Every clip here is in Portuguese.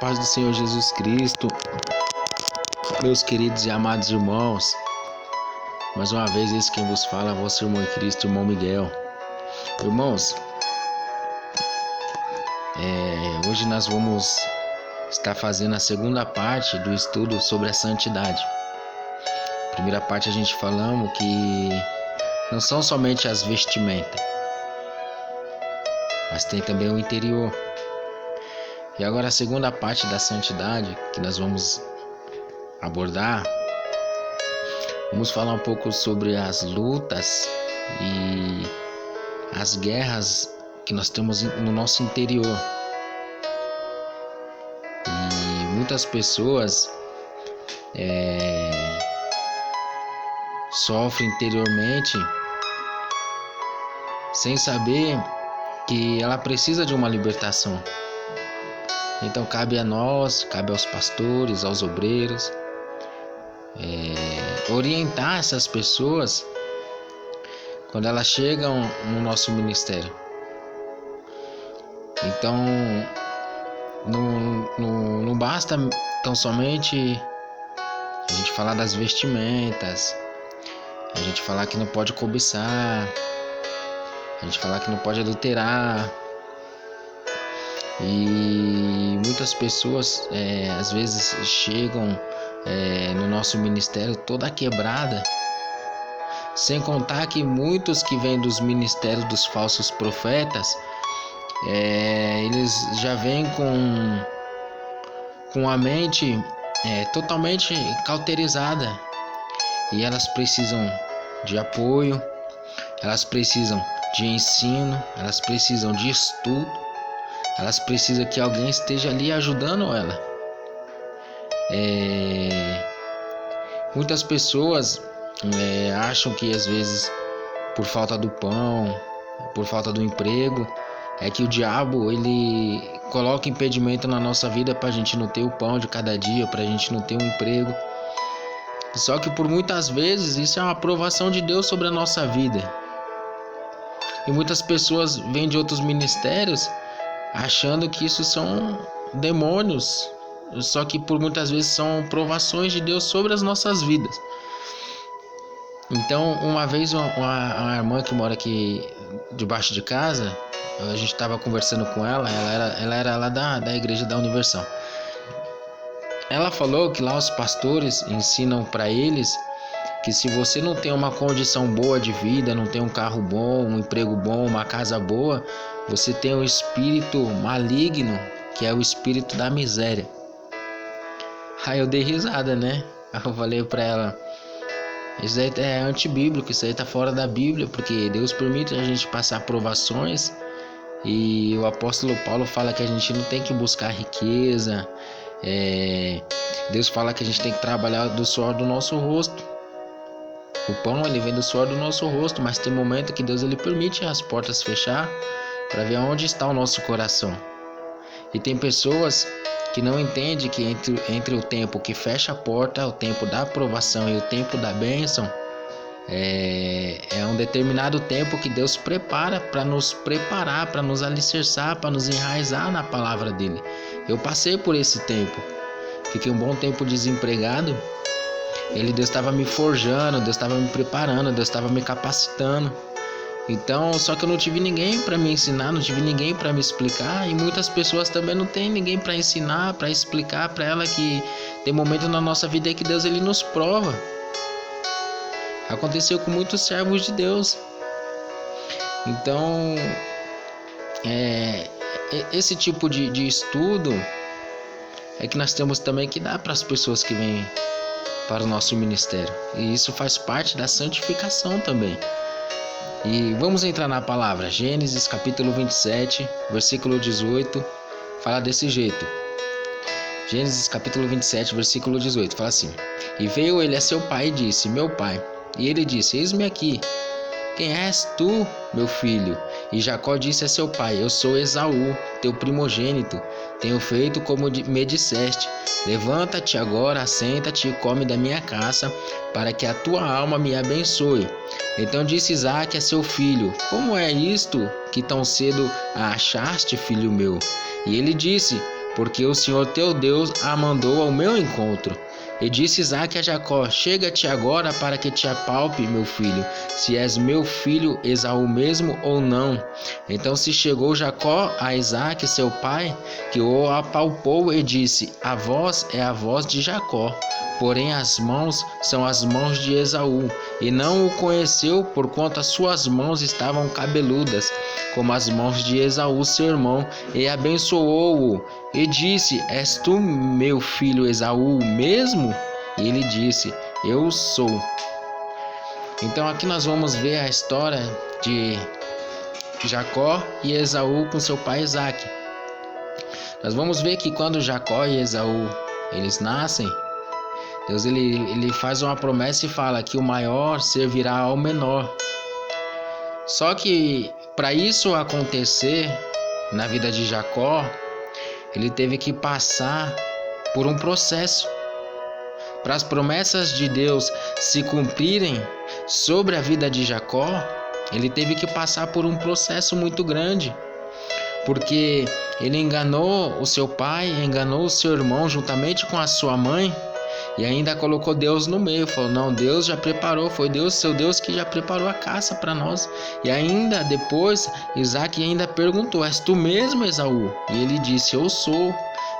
paz do Senhor Jesus Cristo, meus queridos e amados irmãos. Mais uma vez, esse quem vos fala é vosso irmão em Cristo, irmão Miguel. Irmãos, hoje nós vamos estar fazendo a segunda parte do estudo sobre a santidade. Primeira parte a gente falamos que não são somente as vestimentas, mas tem também o interior. E agora a segunda parte da santidade que nós vamos abordar, vamos falar um pouco sobre as lutas e as guerras que nós temos no nosso interior. E muitas pessoas sofrem interiormente sem saber que ela precisa de uma libertação. Então cabe a nós, cabe aos pastores, aos obreiros, orientar essas pessoas quando elas chegam no nosso ministério. Então não basta tão somente a gente falar das vestimentas, a gente falar que não pode cobiçar, a gente falar que não pode adulterar. E muitas pessoas às vezes chegam no nosso ministério toda quebrada, sem contar que muitos que vêm dos ministérios dos falsos profetas, eles já vêm com a mente totalmente cauterizada, e elas precisam de apoio, elas precisam de ensino, elas precisam de estudo. Elas precisam que alguém esteja ali ajudando ela. Muitas pessoas acham que às vezes por falta do pão, por falta do emprego, é que o diabo ele coloca impedimento na nossa vida para a gente não ter o pão de cada dia, para a gente não ter um emprego. Só que por muitas vezes isso é uma aprovação de Deus sobre a nossa vida. E muitas pessoas vêm de outros ministérios achando que isso são demônios, só que por muitas vezes são provações de Deus sobre as nossas vidas. Então, uma vez uma irmã que mora aqui debaixo de casa, a gente estava conversando com ela era lá da igreja da Universal. Ela falou que lá os pastores ensinam para eles que se você não tem uma condição boa de vida, não tem um carro bom, um emprego bom, uma casa boa, você tem um espírito maligno, que é o espírito da miséria. Aí eu dei risada, né? Aí eu falei pra ela, isso aí é antibíblico, isso aí tá fora da Bíblia, porque Deus permite a gente passar provações, e o apóstolo Paulo fala que a gente não tem que buscar riqueza, Deus fala que a gente tem que trabalhar do suor do nosso rosto. O pão ele vem do suor do nosso rosto, mas tem momento que Deus ele permite as portas fechar para ver onde está o nosso coração. E tem pessoas que não entendem que entre o tempo que fecha a porta, o tempo da aprovação e o tempo da bênção, é um determinado tempo que Deus prepara para nos preparar, para nos alicerçar, para nos enraizar na palavra dele. Eu passei por esse tempo, fiquei um bom tempo desempregado. Deus estava me forjando, Deus estava me preparando, Deus estava me capacitando. Então, só que eu não tive ninguém para me ensinar, não tive ninguém para me explicar. E muitas pessoas também não têm ninguém para ensinar, para explicar para ela que tem momento na nossa vida que Deus ele nos prova. Aconteceu com muitos servos de Deus. Então, esse tipo de estudo é que nós temos também que dar para as pessoas que vêm para o nosso ministério. E isso faz parte da santificação também. E vamos entrar na palavra. Gênesis capítulo 27, versículo 18, fala desse jeito. Gênesis capítulo 27, versículo 18, fala assim: E veio ele a seu pai e disse: Meu pai. E ele disse: Eis-me aqui. Quem és tu, meu filho? E Jacó disse a seu pai: Eu sou Esaú, teu primogênito. Tenho feito como me disseste. Levanta-te agora, assenta-te e come da minha caça, para que a tua alma me abençoe. Então disse Isaque a seu filho: Como é isto que tão cedo a achaste, filho meu? E ele disse: porque o Senhor teu Deus a mandou ao meu encontro. E disse Isaque a Jacó: chega-te agora para que te apalpe, meu filho, se és meu filho Esaú mesmo ou não. Então se chegou Jacó a Isaque, seu pai, que o apalpou e disse: a voz é a voz de Jacó, porém as mãos são as mãos de Esaú. E não o conheceu, porquanto as suas mãos estavam cabeludas, como as mãos de Esaú, seu irmão, e abençoou-o, e disse: és tu meu filho Esaú mesmo? E ele disse: eu sou. Então aqui nós vamos ver a história de Jacó e Esaú com seu pai Isaque. Nós vamos ver que quando Jacó e Esaú eles nascem, Deus ele faz uma promessa e fala que o maior servirá ao menor. Só que para isso acontecer na vida de Jacó, ele teve que passar por um processo. Para as promessas de Deus se cumprirem sobre a vida de Jacó, ele teve que passar por um processo muito grande. Porque ele enganou o seu pai, enganou o seu irmão juntamente com a sua mãe, e ainda colocou Deus no meio. Falou: não, Deus já preparou, foi Deus, seu Deus, que já preparou a caça para nós. E ainda depois Isaque ainda perguntou: és tu mesmo, Esaú? E ele disse: eu sou.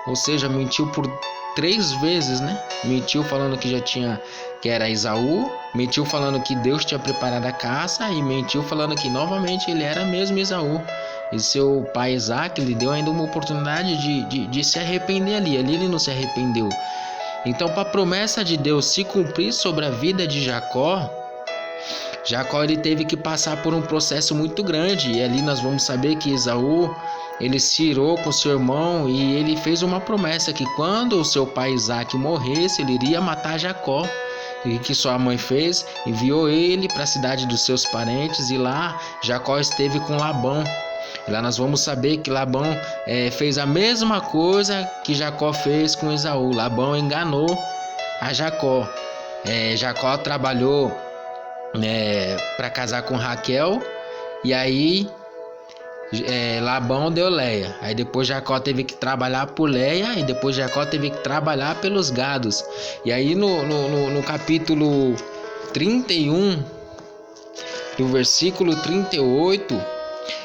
Ou seja, mentiu por 3 vezes, né? Mentiu falando que era Esaú, mentiu falando que Deus tinha preparado a caça, e mentiu falando que novamente ele era mesmo Esaú. E seu pai Isaque lhe deu ainda uma oportunidade de se arrepender ali ele não se arrependeu. Então, para a promessa de Deus se cumprir sobre a vida de Jacó ele teve que passar por um processo muito grande. E ali nós vamos saber que Esaú, ele se irou com seu irmão, e ele fez uma promessa que quando o seu pai Isaque morresse, ele iria matar Jacó. E que sua mãe fez? Enviou ele para a cidade dos seus parentes, e lá Jacó esteve com Labão. E lá nós vamos saber que Labão fez a mesma coisa que Jacó fez com Esaú. Labão enganou a Jacó. Jacó trabalhou para casar com Raquel, e aí Labão deu Leia. Aí depois Jacó teve que trabalhar por Leia, e depois Jacó teve que trabalhar pelos gados. E aí no capítulo 31, do versículo 38,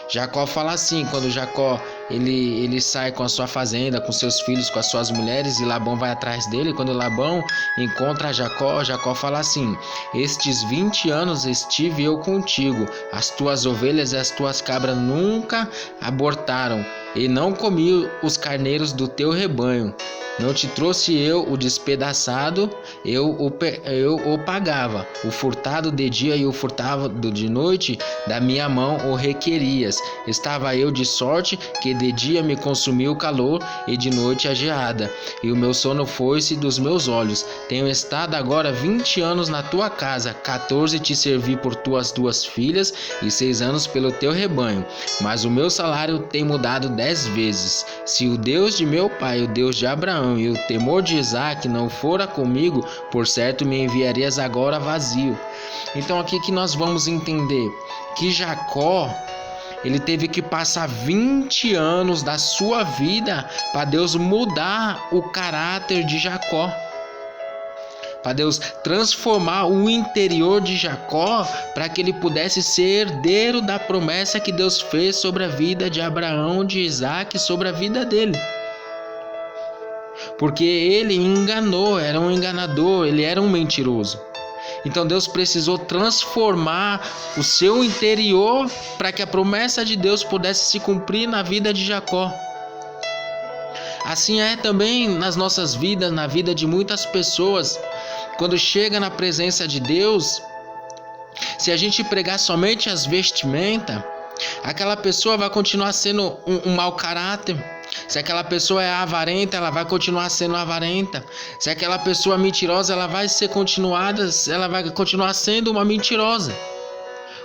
Jacó fala assim, quando Jacó ele sai com a sua fazenda, com seus filhos, com as suas mulheres, e Labão vai atrás dele. Quando Labão encontra Jacó fala assim: estes 20 anos estive eu contigo, as tuas ovelhas e as tuas cabras nunca abortaram, e não comi os carneiros do teu rebanho. Não te trouxe eu o despedaçado, eu o pagava. O furtado de dia e o furtado de noite, da minha mão o requerias. Estava eu de sorte que de dia me consumiu o calor, e de noite a geada, e o meu sono foi-se dos meus olhos. Tenho estado agora 20 anos na tua casa, 14 te servi por tuas 2 filhas, e 6 anos pelo teu rebanho. Mas o meu salário tem mudado 10 vezes. Se o Deus de meu pai, o Deus de Abraão, e o temor de Isaque não fora comigo, por certo me enviarias agora vazio. Então aqui que nós vamos entender que Jacó, ele teve que passar 20 anos da sua vida para Deus mudar o caráter de Jacó, para Deus transformar o interior de Jacó, para que ele pudesse ser herdeiro da promessa que Deus fez sobre a vida de Abraão, de Isaque, sobre a vida dele. Porque ele enganou, era um enganador, ele era um mentiroso. Então Deus precisou transformar o seu interior para que a promessa de Deus pudesse se cumprir na vida de Jacó. Assim é também nas nossas vidas, na vida de muitas pessoas. Quando chega na presença de Deus, se a gente pregar somente as vestimentas, aquela pessoa vai continuar sendo um mau caráter. Se aquela pessoa é avarenta, ela vai continuar sendo avarenta. Se aquela pessoa é mentirosa, ela vai continuar sendo uma mentirosa.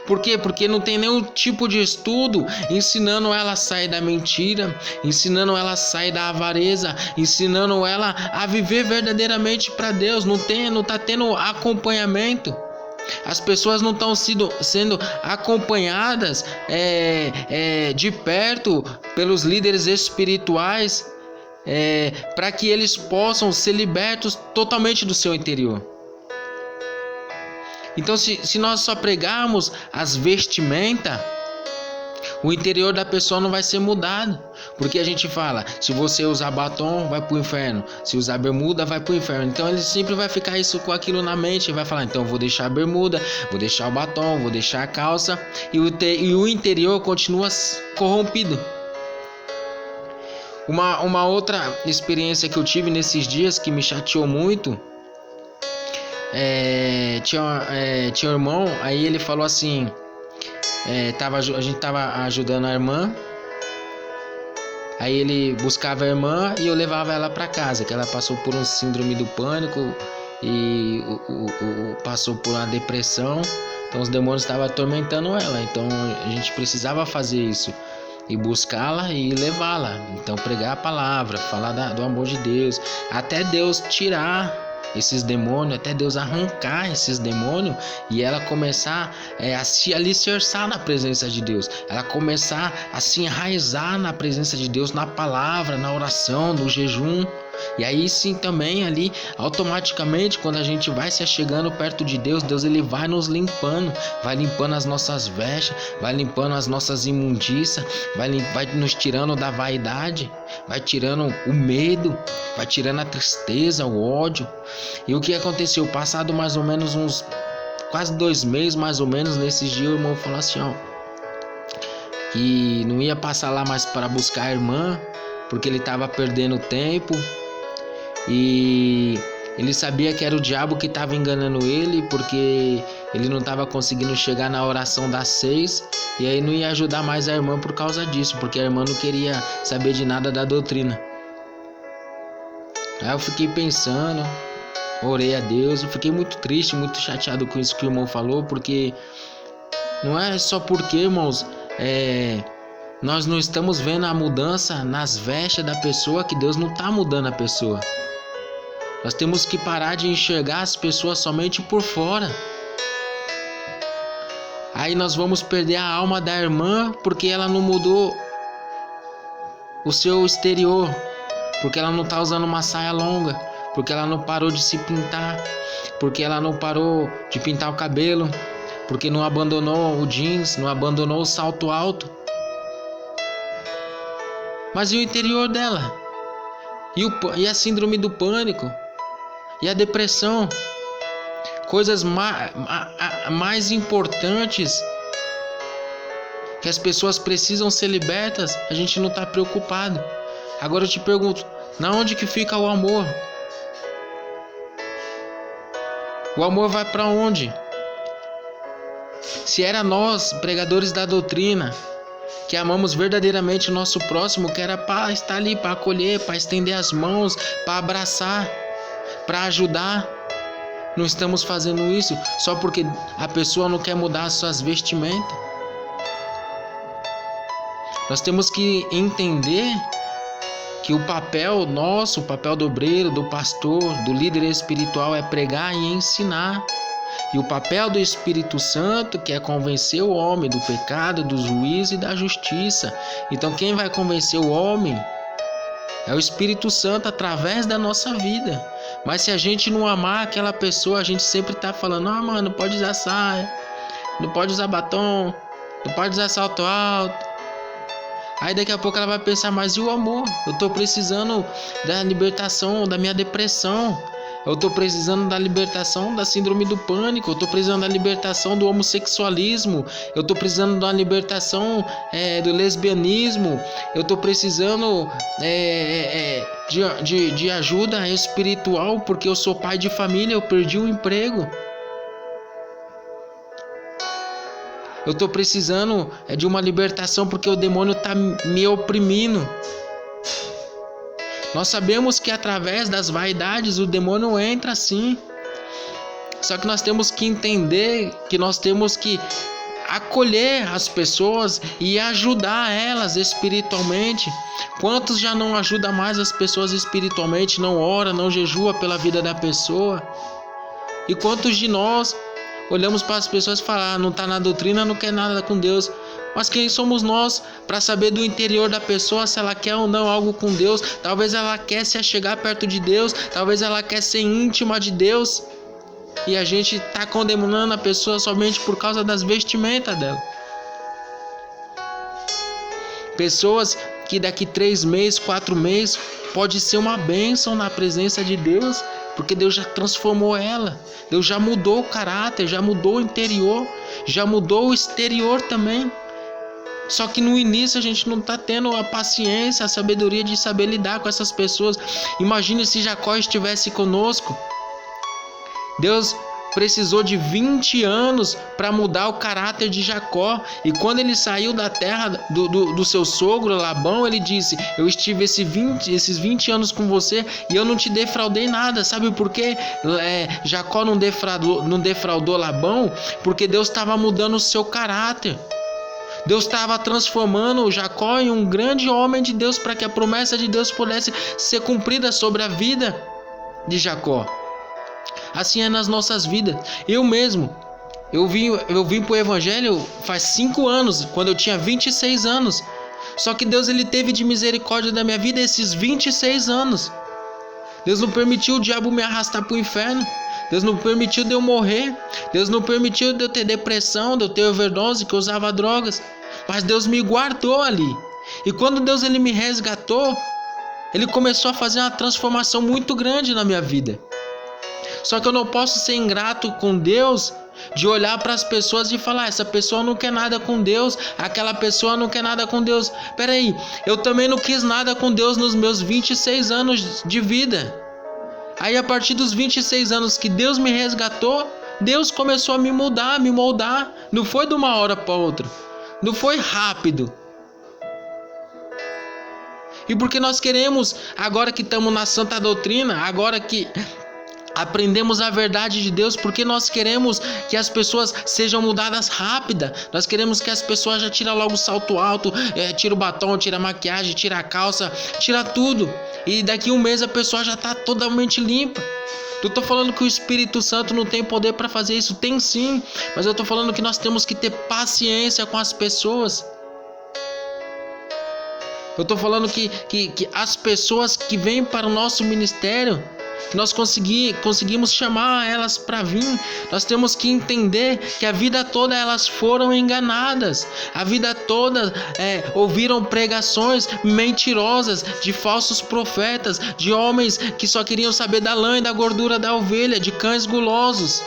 Por quê? Porque não tem nenhum tipo de estudo ensinando ela a sair da mentira, ensinando ela a sair da avareza, ensinando ela a viver verdadeiramente para Deus. Não está tendo acompanhamento. As pessoas não estão sendo acompanhadas de perto pelos líderes espirituais, para que eles possam ser libertos totalmente do seu interior. Então, se nós só pregarmos as vestimentas, o interior da pessoa não vai ser mudado. Porque a gente fala, se você usar batom, vai pro inferno. Se usar bermuda, vai pro inferno. Então ele sempre vai ficar isso com aquilo na mente. Vai falar, então vou deixar a bermuda, vou deixar o batom, vou deixar a calça. E o interior continua corrompido. Uma outra experiência que eu tive nesses dias que me chateou muito. Tinha um irmão, aí ele falou assim... a gente tava ajudando a irmã. Aí ele buscava a irmã e eu levava ela para casa, que ela passou por um síndrome do pânico e passou por uma depressão. Então os demônios estavam atormentando ela. Então a gente precisava fazer isso e buscá-la e levá-la. Então pregar a palavra, falar do amor de Deus, até Deus tirar esses demônios, até Deus arrancar esses demônios e ela começar a se alicerçar na presença de Deus, ela começar a se enraizar na presença de Deus, na palavra, na oração, no jejum. E aí sim também ali, automaticamente, quando a gente vai se achegando perto de Deus, Deus ele vai nos limpando, vai limpando as nossas vestes, vai limpando as nossas imundícias, vai nos tirando da vaidade, vai tirando o medo, vai tirando a tristeza, o ódio. E o que aconteceu? Passado mais ou menos uns quase 2 meses, mais ou menos, nesses dias o irmão falou assim, que não ia passar lá mais para buscar a irmã, porque ele estava perdendo tempo. E ele sabia que era o diabo que estava enganando ele, porque ele não estava conseguindo chegar na oração das 6, e aí não ia ajudar mais a irmã por causa disso, porque a irmã não queria saber de nada da doutrina. Aí eu fiquei pensando, orei a Deus, eu fiquei muito triste, muito chateado com isso que o irmão falou, porque não é só porque, irmãos, nós não estamos vendo a mudança nas vestes da pessoa, que Deus não está mudando a pessoa. Nós temos que parar de enxergar as pessoas somente por fora. Aí nós vamos perder a alma da irmã porque ela não mudou o seu exterior, porque ela não está usando uma saia longa, porque ela não parou de se pintar, porque ela não parou de pintar o cabelo, porque não abandonou o jeans, não abandonou o salto alto. Mas e o interior dela? E a síndrome do pânico? E a depressão? Coisas mais importantes que as pessoas precisam ser libertas, a gente não está preocupado. Agora eu te pergunto, na onde que fica o amor? O amor vai para onde? Se era nós, pregadores da doutrina, que amamos verdadeiramente o nosso próximo, que era para estar ali, para acolher, para estender as mãos, para abraçar, para ajudar, não estamos fazendo isso só porque a pessoa não quer mudar as suas vestimentas. Nós temos que entender que o papel nosso, o papel do obreiro, do pastor, do líder espiritual é pregar e ensinar. E o papel do Espírito Santo, que é convencer o homem do pecado, do juízo e da justiça. Então quem vai convencer o homem é o Espírito Santo através da nossa vida. Mas se a gente não amar aquela pessoa, a gente sempre tá falando, mano, não pode usar saia, não pode usar batom, não pode usar salto alto. Aí daqui a pouco ela vai pensar, mas e o amor? Eu tô precisando da libertação da minha depressão. Eu tô precisando da libertação da síndrome do pânico. Eu tô precisando da libertação do homossexualismo. Eu tô precisando da libertação do lesbianismo. Eu tô precisando de ajuda espiritual, porque eu sou pai de família, eu perdi o emprego. Eu tô precisando de uma libertação porque o demônio tá me oprimindo. Nós sabemos que através das vaidades o demônio entra sim. Só que nós temos que entender que nós temos que acolher as pessoas e ajudar elas espiritualmente. Quantos já não ajudam mais as pessoas espiritualmente, não ora, não jejua pela vida da pessoa? E quantos de nós olhamos para as pessoas e falamos, não está na doutrina, não quer nada com Deus. Mas quem somos nós para saber do interior da pessoa se ela quer ou não algo com Deus? Talvez ela quer se achegar perto de Deus, talvez ela quer ser íntima de Deus. E a gente está condenando a pessoa somente por causa das vestimentas dela. Pessoas que daqui 3 meses, 4 meses, pode ser uma bênção na presença de Deus, porque Deus já transformou ela. Deus já mudou o caráter, já mudou o interior, já mudou o exterior também. Só que no início a gente não está tendo a paciência, a sabedoria de saber lidar com essas pessoas. Imagine se Jacó estivesse conosco. Deus precisou de 20 anos para mudar o caráter de Jacó. E quando ele saiu da terra do seu sogro Labão, ele disse: eu estive esses 20 anos com você e eu não te defraudei nada. Sabe por quê? Jacó não defraudou Labão? Porque Deus estava mudando o seu caráter. Deus estava transformando Jacó em um grande homem de Deus, para que a promessa de Deus pudesse ser cumprida sobre a vida de Jacó. Assim é nas nossas vidas. Eu mesmo, eu vim para o Evangelho faz 5 anos, quando eu tinha 26 anos. Só que Deus, ele teve de misericórdia da minha vida esses 26 anos. Deus não permitiu o diabo me arrastar para o inferno. Deus não permitiu de eu morrer. Deus não permitiu de eu ter depressão, de eu ter overdose, que eu usava drogas. Mas Deus me guardou ali. E quando Deus, ele me resgatou, ele começou a fazer uma transformação muito grande na minha vida. Só que eu não posso ser ingrato com Deus, de olhar para as pessoas e falar: essa pessoa não quer nada com Deus, aquela pessoa não quer nada com Deus. Peraí, eu também não quis nada com Deus nos meus 26 anos de vida. Aí a partir dos 26 anos que Deus me resgatou, Deus começou a me mudar, a me moldar. Não foi de uma hora para outra, não foi rápido. E porque nós queremos, agora que estamos na santa doutrina, agora que aprendemos a verdade de Deus, porque nós queremos que as pessoas sejam mudadas rápida. Nós queremos que as pessoas já tirem logo o salto alto, tira o batom, tira a maquiagem, tira a calça, tira tudo. E daqui 1 mês a pessoa já está totalmente limpa. Eu estou falando que o Espírito Santo não tem poder para fazer isso. Tem sim, mas eu estou falando que nós temos que ter paciência com as pessoas. Eu estou falando que as pessoas que vêm para o nosso ministério, que nós conseguimos chamar elas para vir, nós temos que entender que a vida toda elas foram enganadas. A vida toda ouviram pregações mentirosas de falsos profetas, de homens que só queriam saber da lã e da gordura da ovelha, de cães gulosos.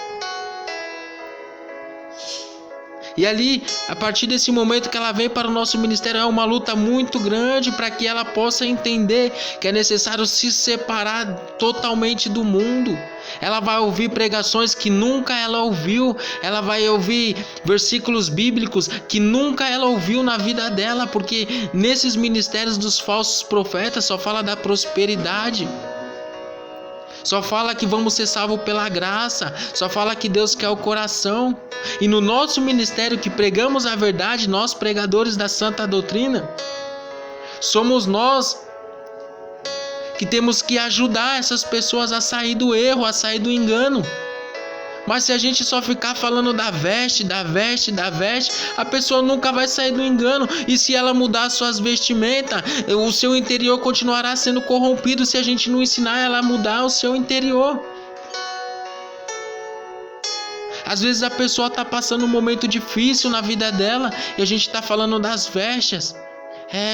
E ali, a partir desse momento que ela vem para o nosso ministério, é uma luta muito grande para que ela possa entender que é necessário se separar totalmente do mundo. Ela vai ouvir pregações que nunca ela ouviu, ela vai ouvir versículos bíblicos que nunca ela ouviu na vida dela, porque nesses ministérios dos falsos profetas só fala da prosperidade. Só fala que vamos ser salvos pela graça. Só fala que Deus quer o coração. E no nosso ministério que pregamos a verdade, nós pregadores da santa doutrina, somos nós que temos que ajudar essas pessoas a sair do erro, a sair do engano. Mas se a gente só ficar falando da veste, a pessoa nunca vai sair do engano. E se ela mudar suas vestimentas, o seu interior continuará sendo corrompido se a gente não ensinar ela a mudar o seu interior. Às vezes a pessoa está passando um momento difícil na vida dela e a gente está falando das vestes.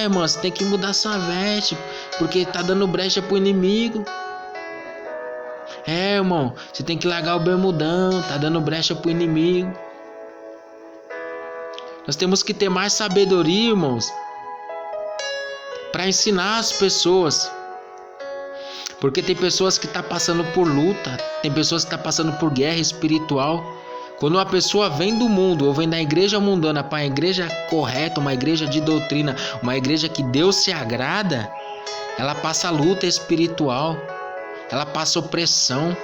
Mano, você tem que mudar sua veste, porque tá dando brecha pro inimigo. Irmão, você tem que largar o bermudão, tá dando brecha pro inimigo. Nós temos que ter mais sabedoria, irmãos, para ensinar as pessoas. Porque tem pessoas que estão passando por luta, tem pessoas que estão passando por guerra espiritual. Quando uma pessoa vem do mundo ou vem da igreja mundana para a igreja correta, uma igreja de doutrina, uma igreja que Deus se agrada, ela passa luta espiritual. Ela passa opressão.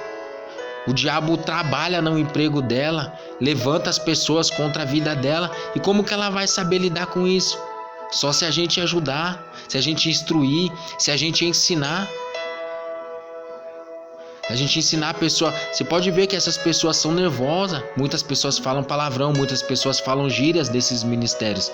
O diabo trabalha no emprego dela, levanta as pessoas contra a vida dela. E como que ela vai saber lidar com isso? Só se a gente ajudar, se a gente instruir, se a gente ensinar. A gente ensinar a pessoa. Você pode ver que essas pessoas são nervosas. Muitas pessoas falam palavrão, muitas pessoas falam gírias desses ministérios.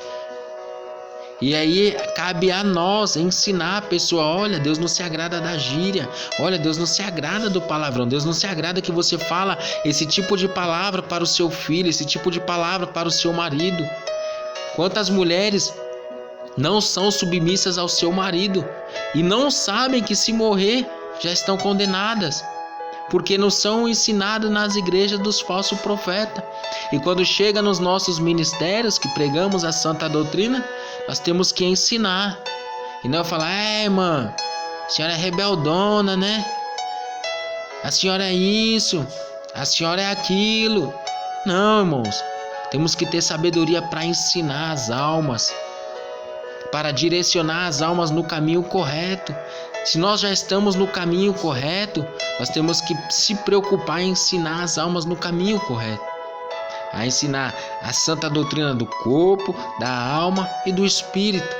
E aí cabe a nós ensinar a pessoa: olha, Deus não se agrada da gíria, olha, Deus não se agrada do palavrão, Deus não se agrada que você fala esse tipo de palavra para o seu filho, esse tipo de palavra para o seu marido. Quantas mulheres não são submissas ao seu marido e não sabem que se morrer já estão condenadas, porque não são ensinadas nas igrejas dos falsos profetas. E quando chega nos nossos ministérios que pregamos a santa doutrina, nós temos que ensinar e não falar: irmã, a senhora é rebeldona, né? A senhora é isso, a senhora é aquilo. Não, irmãos, temos que ter sabedoria para ensinar as almas, para direcionar as almas no caminho correto. Se nós já estamos no caminho correto, nós temos que se preocupar em ensinar as almas no caminho correto, a ensinar a santa doutrina do corpo, da alma e do espírito.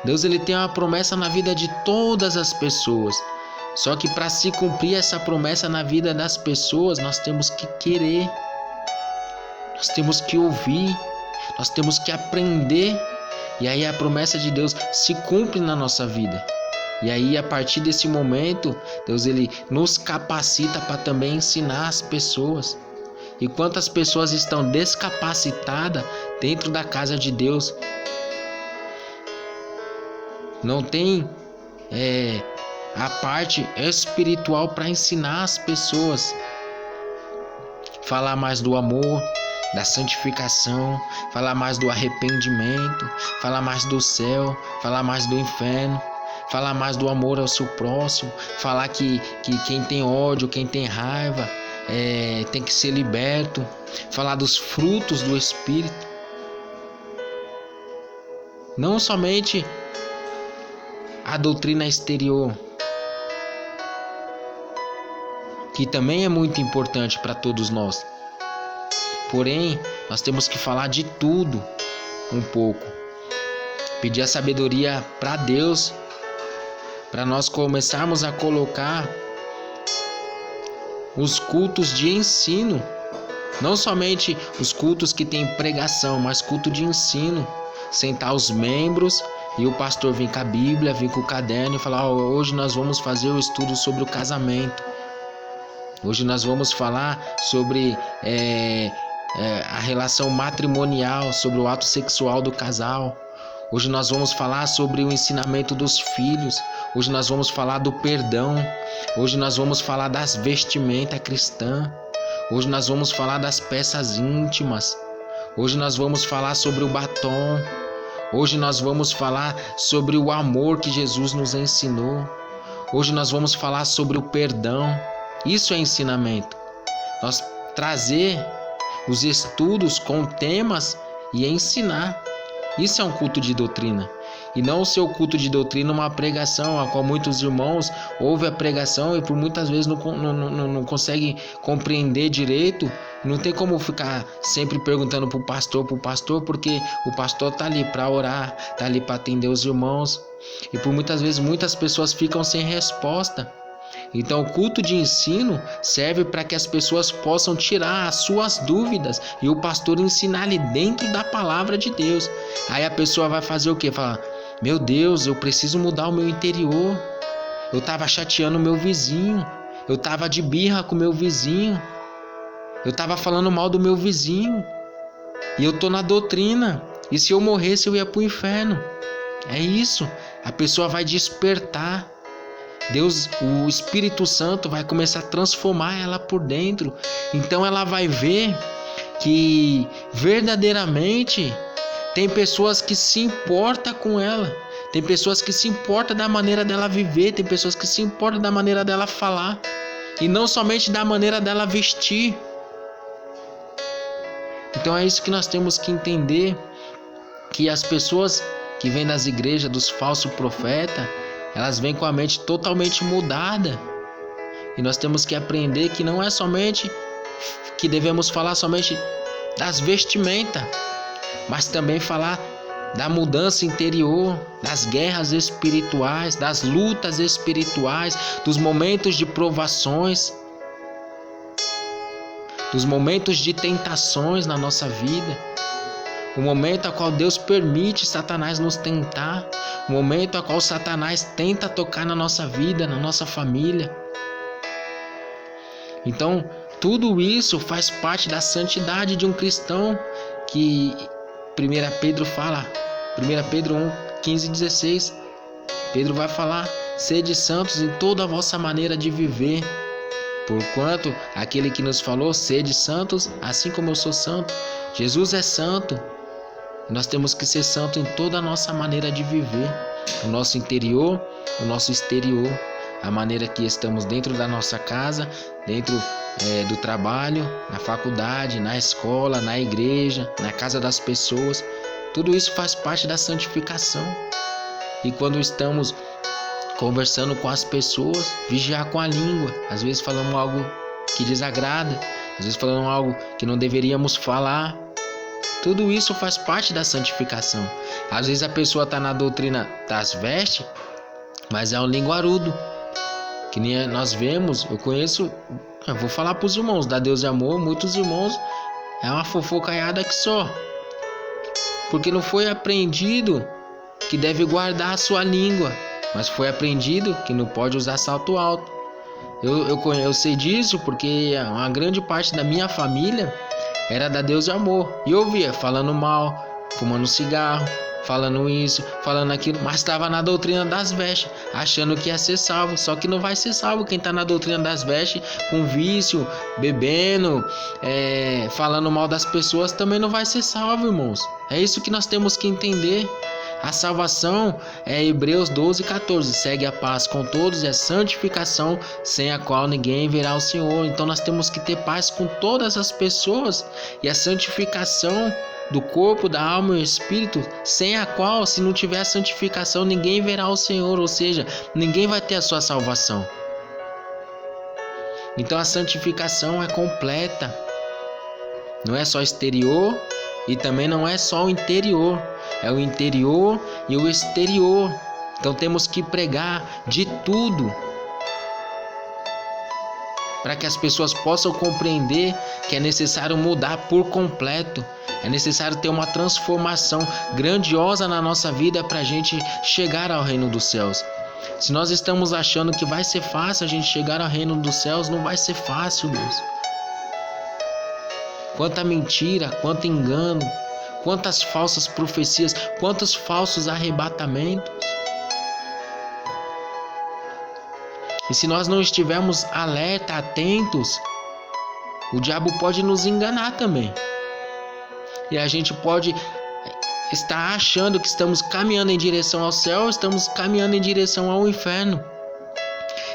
Deus, ele tem uma promessa na vida de todas as pessoas. Só que para se cumprir essa promessa na vida das pessoas, nós temos que querer, nós temos que ouvir, nós temos que aprender. E aí a promessa de Deus se cumpre na nossa vida. E aí, a partir desse momento, Deus, ele nos capacita para também ensinar as pessoas. E quantas pessoas estão descapacitadas dentro da casa de Deus? Não tem a parte espiritual para ensinar as pessoas. Falar mais do amor, da santificação, falar mais do arrependimento, falar mais do céu, falar mais do inferno, falar mais do amor ao seu próximo, falar que quem tem ódio, quem tem raiva, tem que ser liberto, falar dos frutos do Espírito. Não somente a doutrina exterior, que também é muito importante para todos nós. Porém, nós temos que falar de tudo um pouco. Pedir a sabedoria para Deus, para nós começarmos a colocar os cultos de ensino. Não somente os cultos que tem pregação, mas culto de ensino. Sentar os membros e o pastor vir com a Bíblia, vir com o caderno e falar: hoje nós vamos fazer o estudo sobre o casamento. Hoje nós vamos falar sobre a relação matrimonial, sobre o ato sexual do casal. Hoje nós vamos falar sobre o ensinamento dos filhos. Hoje nós vamos falar do perdão. Hoje nós vamos falar das vestimentas cristãs. Hoje nós vamos falar das peças íntimas. Hoje nós vamos falar sobre o batom. Hoje nós vamos falar sobre o amor que Jesus nos ensinou. Hoje nós vamos falar sobre o perdão. Isso é ensinamento. Nós trazer os estudos com temas e ensinar. Isso é um culto de doutrina. E não o seu culto de doutrina uma pregação, a qual muitos irmãos ouvem a pregação e por muitas vezes não conseguem compreender direito. Não tem como ficar sempre perguntando para o pastor, porque o pastor está ali para orar, está ali para atender os irmãos. E por muitas vezes muitas pessoas ficam sem resposta. Então o culto de ensino serve para que as pessoas possam tirar as suas dúvidas e o pastor ensinar-lhe dentro da palavra de Deus. Aí a pessoa vai fazer o quê? Falar: meu Deus, eu preciso mudar o meu interior. Eu estava chateando o meu vizinho, eu estava de birra com o meu vizinho, eu estava falando mal do meu vizinho e eu estou na doutrina, e se eu morresse eu ia para o inferno. É isso, a pessoa vai despertar. Deus, o Espírito Santo vai começar a transformar ela por dentro. Então ela vai ver que verdadeiramente tem pessoas que se importam com ela. Tem pessoas que se importam da maneira dela viver. Tem pessoas que se importam da maneira dela falar. E não somente da maneira dela vestir. Então é isso que nós temos que entender. Que as pessoas que vêm das igrejas, dos falsos profetas, elas vêm com a mente totalmente mudada. E nós temos que aprender que não é somente que devemos falar somente das vestimentas, mas também falar da mudança interior, das guerras espirituais, das lutas espirituais, dos momentos de provações, dos momentos de tentações na nossa vida. o momento a qual Deus permite Satanás nos tentar, o momento a qual Satanás tenta tocar na nossa vida, na nossa família. Então, tudo isso faz parte da santidade de um cristão, que 1 Pedro fala, 1 Pedro 1, 15 e 16, Pedro vai falar: sede santos em toda a vossa maneira de viver, porquanto aquele que nos falou, sede santos, assim como eu sou santo. Jesus é santo. Nós temos que ser santos em toda a nossa maneira de viver, o nosso interior, o nosso exterior, a maneira que estamos dentro da nossa casa, dentro do trabalho, na faculdade, na escola, na igreja, na casa das pessoas. Tudo isso faz parte da santificação. E quando estamos conversando com as pessoas, vigiar com a língua. Às vezes falamos algo que desagrada, às vezes falamos algo que não deveríamos falar. Tudo isso faz parte da santificação. Às vezes a pessoa está na doutrina das vestes, mas é um linguarudo. Que nem nós vemos, eu vou falar para os irmãos da Deus e Amor, muitos irmãos é uma fofocaiada que só. Porque não foi aprendido que deve guardar a sua língua, mas foi aprendido que não pode usar salto alto. Eu sei disso porque uma grande parte da minha família era da Deus e Amor. E eu via falando mal, fumando cigarro, falando isso, falando aquilo, mas estava na doutrina das vestes, achando que ia ser salvo. Só que não vai ser salvo quem está na doutrina das vestes, com vício, bebendo, falando mal das pessoas, também não vai ser salvo, irmãos. É isso que nós temos que entender. A salvação é Hebreus 12, 14. Segue a paz com todos e a santificação, sem a qual ninguém verá o Senhor. Então nós temos que ter paz com todas as pessoas, e a santificação do corpo, da alma e do espírito, sem a qual, se não tiver a santificação, ninguém verá o Senhor, ou seja, ninguém vai ter a sua salvação. Então a santificação é completa, não é só exterior e também não é só o interior, é o interior e o exterior. Então temos que pregar de tudo, para que as pessoas possam compreender que é necessário mudar por completo. É necessário ter uma transformação grandiosa na nossa vida para a gente chegar ao reino dos céus. Se nós estamos achando que vai ser fácil a gente chegar ao reino dos céus, não vai ser fácil, meus. Quanta mentira, quanto engano, quantas falsas profecias, quantos falsos arrebatamentos. E se nós não estivermos alerta, atentos, o diabo pode nos enganar também. E a gente pode estar achando que estamos caminhando em direção ao céu, estamos caminhando em direção ao inferno.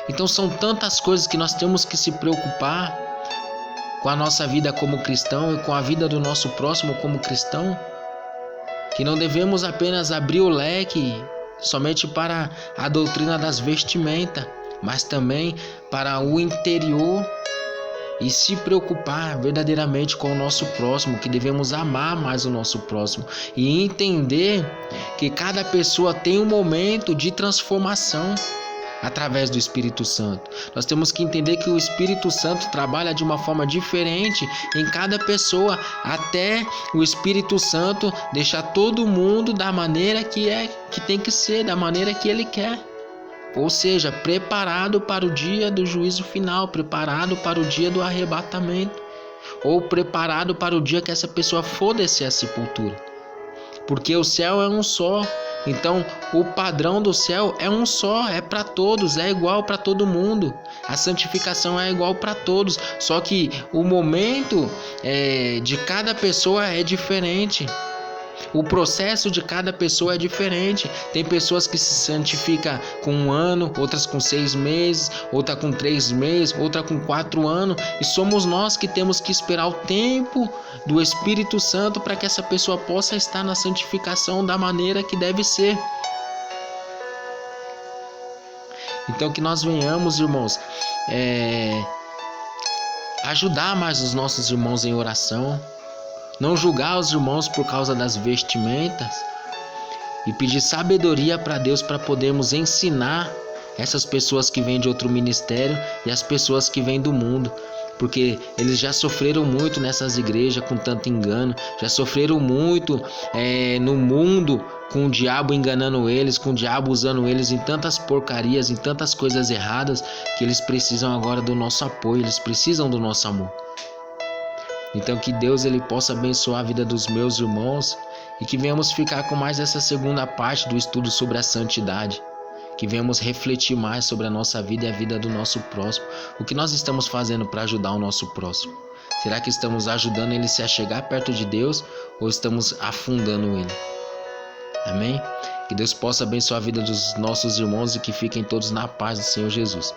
Então são tantas coisas que nós temos que se preocupar com a nossa vida como cristão e com a vida do nosso próximo como cristão, que não devemos apenas abrir o leque somente para a doutrina das vestimentas, mas também para o interior, e se preocupar verdadeiramente com o nosso próximo, que devemos amar mais o nosso próximo e entender que cada pessoa tem um momento de transformação através do Espírito Santo. Nós temos que entender que o Espírito Santo trabalha de uma forma diferente em cada pessoa, até o Espírito Santo deixar todo mundo da maneira que tem que ser, da maneira que ele quer. Ou seja, preparado para o dia do juízo final, preparado para o dia do arrebatamento, ou preparado para o dia que essa pessoa for descer à sepultura. Porque o céu é um só, então o padrão do céu é um só, é para todos, é igual para todo mundo. A santificação é igual para todos, só que o momento de cada pessoa é diferente. O processo de cada pessoa é diferente. Tem pessoas que se santificam com 1 ano, outras com 6 meses, outra com 3 meses, outra com 4 anos. E somos nós que temos que esperar o tempo do Espírito Santo para que essa pessoa possa estar na santificação da maneira que deve ser. Então que nós venhamos, irmãos, ajudar mais os nossos irmãos em oração. Não julgar os irmãos por causa das vestimentas, e pedir sabedoria para Deus para podermos ensinar essas pessoas que vêm de outro ministério e as pessoas que vêm do mundo. porque eles já sofreram muito nessas igrejas com tanto engano, já sofreram muito no mundo com o diabo enganando eles, com o diabo usando eles em tantas porcarias, em tantas coisas erradas, que eles precisam agora do nosso apoio, eles precisam do nosso amor. Então que Deus ele possa abençoar a vida dos meus irmãos e que venhamos ficar com mais essa segunda parte do estudo sobre a santidade, que venhamos refletir mais sobre a nossa vida e a vida do nosso próximo. O que nós estamos fazendo para ajudar o nosso próximo? Será que estamos ajudando ele a chegar perto de Deus ou estamos afundando ele? Amém? Que Deus possa abençoar a vida dos nossos irmãos e que fiquem todos na paz do Senhor Jesus.